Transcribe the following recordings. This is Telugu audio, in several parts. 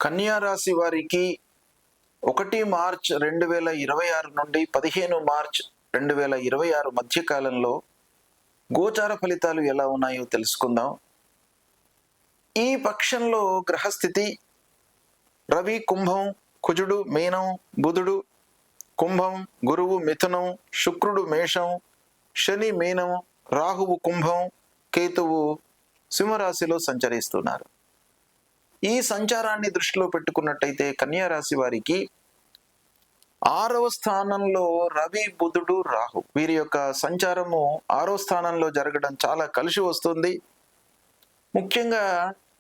కన్యా రాశి వారికి 1 మార్చ్ 2026 నుండి 15 మార్చ్ 2026 మధ్య కాలంలో గోచార ఫలితాలు ఎలా ఉన్నాయో తెలుసుకుందాం. ఈ పక్షంలో గ్రహస్థితి రవి కుంభం, కుజుడు మీనం, బుధుడు కుంభం, గురువు మిథునం, శుక్రుడు మేషం, శని మీనం, రాహువు కుంభం, కేతువు సింహరాశిలో సంచరిస్తున్నారు. ఈ సంచారాన్ని దృష్టిలో పెట్టుకున్నట్టయితే కన్యా రాశి వారికి 6వ స్థానంలో రవి, బుధుడు, రాహు వీరి యొక్క సంచారము 6వ స్థానంలో జరగడం చాలా కలిసి వస్తుంది. ముఖ్యంగా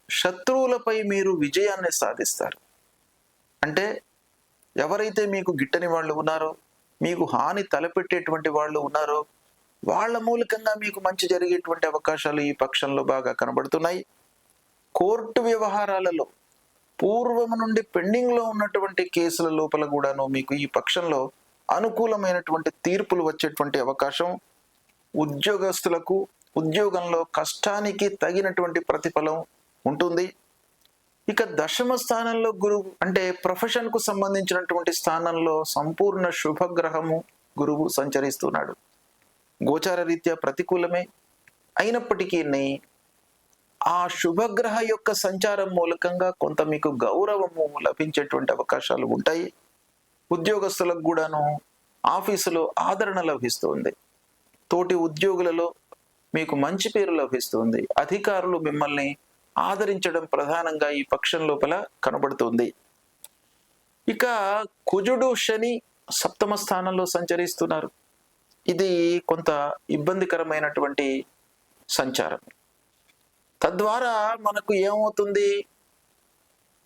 శత్రువులపై మీరు విజయాన్ని సాధిస్తారు. అంటే ఎవరైతే మీకు గిట్టని వాళ్ళు ఉన్నారో, మీకు హాని తలపెట్టేటువంటి వాళ్ళు ఉన్నారో వాళ్ళ మూలకంగా మీకు మంచి జరిగేటువంటి అవకాశాలు ఈ పక్షంలో బాగా కనబడుతున్నాయి. కోర్టు వ్యవహారాలలో పూర్వము నుండి పెండింగ్లో ఉన్నటువంటి కేసుల లోపల కూడాను మీకు ఈ పక్షంలో అనుకూలమైనటువంటి తీర్పులు వచ్చేటువంటి అవకాశం, ఉద్యోగస్తులకు ఉద్యోగంలో కష్టానికి తగినటువంటి ప్రతిఫలం ఉంటుంది. ఇక దశమ స్థానంలో గురువు అంటే ప్రొఫెషన్కు సంబంధించినటువంటి స్థానంలో సంపూర్ణ శుభగ్రహము గురువు సంచరిస్తున్నాడు. గోచార రీత్యా ప్రతికూలమే అయినప్పటికీ ఆ శుభగ్రహ యొక్క సంచారం మూలకంగా కొంత మీకు గౌరవము లభించేటువంటి అవకాశాలు ఉంటాయి. ఉద్యోగస్తులకు కూడాను ఆఫీసులో ఆదరణ లభిస్తుంది. తోటి ఉద్యోగులలో మీకు మంచి పేరు లభిస్తుంది. అధికారులు మిమ్మల్ని ఆదరించడం ప్రధానంగా ఈ పక్షం లోపల కనబడుతుంది. ఇక కుజుడు, శని సప్తమ స్థానంలో సంచరిస్తున్నారు. ఇది కొంత ఇబ్బందికరమైనటువంటి సంచారం. తద్వారా మనకు ఏమవుతుంది,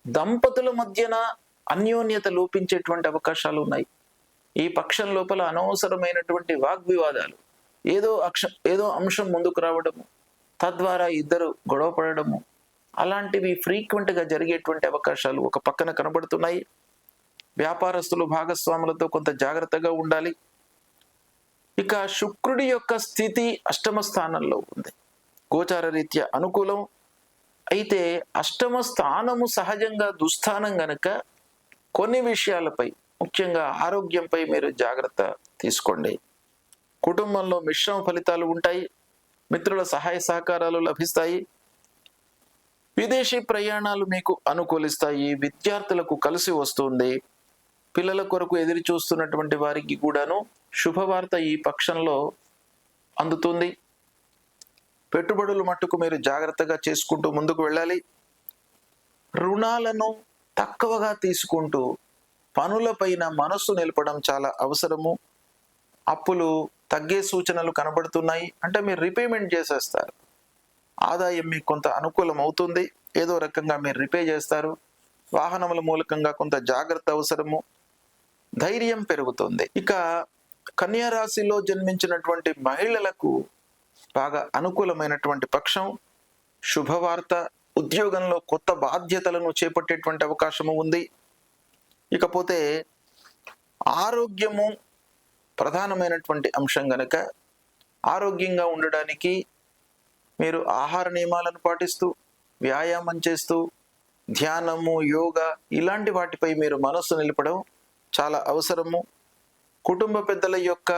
దంపతుల మధ్యన అన్యోన్యత లోపించేటువంటి అవకాశాలు ఉన్నాయి. ఈ పక్షం లోపల అనవసరమైనటువంటి వాగ్వివాదాలు, ఏదో అంశం ముందుకు రావడము, తద్వారా ఇద్దరు గొడవ పడడము, అలాంటివి ఫ్రీక్వెంట్గా జరిగేటువంటి అవకాశాలు ఒక పక్కన కనబడుతున్నాయి. వ్యాపారస్తులు భాగస్వాములతో కొంత జాగ్రత్తగా ఉండాలి. ఇక శుక్రుడి యొక్క స్థితి అష్టమ స్థానంలో ఉంది. గోచార రీత్యా అనుకూలం. అయితే అష్టమ స్థానము సహజంగా దుస్థానం గనక కొన్ని విషయాలపై, ముఖ్యంగా ఆరోగ్యంపై మీరు జాగ్రత్త తీసుకోండి. కుటుంబంలో మిశ్రమ ఫలితాలు ఉంటాయి. మిత్రుల సహాయ సహకారాలు లభిస్తాయి. విదేశీ ప్రయాణాలు మీకు అనుకూలిస్తాయి. విద్యార్థులకు కలిసి వస్తుంది. పిల్లల కొరకు ఎదురు చూస్తున్నటువంటి వారికి కూడాను శుభవార్త ఈ పక్షంలో అందుతుంది. పెట్టుబడులు మట్టుకు మీరు జాగ్రత్తగా చేసుకుంటూ ముందుకు వెళ్ళాలి. రుణాలను తక్కువగా తీసుకుంటూ పనులపైన మనస్సు నిలపడం చాలా అవసరము. అప్పులు తగ్గే సూచనలు కనబడుతున్నాయి. అంటే మీరు రీపేమెంట్ చేసేస్తారు. ఆదాయం మీకు కొంత అనుకూలం అవుతుంది. ఏదో రకంగా మీరు రిపే చేస్తారు. వాహనముల మూలకంగా కొంత జాగ్రత్త అవసరము. ధైర్యం పెరుగుతుంది. ఇక కన్యా రాశిలో జన్మించినటువంటి మహిళలకు బాగా అనుకూలమైనటువంటి పక్షం. శుభవార్త, ఉద్యోగంలో కొత్త బాధ్యతలను చేపట్టేటువంటి అవకాశము ఉంది. ఇకపోతే ఆరోగ్యము ప్రధానమైనటువంటి అంశం గనక ఆరోగ్యంగా ఉండడానికి మీరు ఆహార నియమాలను పాటిస్తూ, వ్యాయామం చేస్తూ, ధ్యానము, యోగా ఇలాంటి వాటిపై మీరు మనస్సు నిలపడం చాలా అవసరము. కుటుంబ పెద్దల యొక్క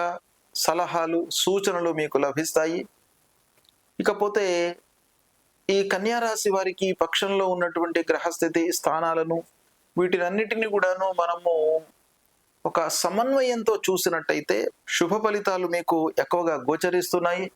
సలహాలు, సూచనలు మీకు లభిస్తాయి. ఇకపోతే ఈ కన్యా రాశి వారికి పక్షంలో ఉన్నటువంటి గ్రహస్థితి స్థానాలను వీటినన్నిటిని కూడాను మనము ఒక సమన్వయంతో చూసినట్టయితే శుభ ఫలితాలు మీకు ఎక్కువగా గోచరిస్తున్నాయి.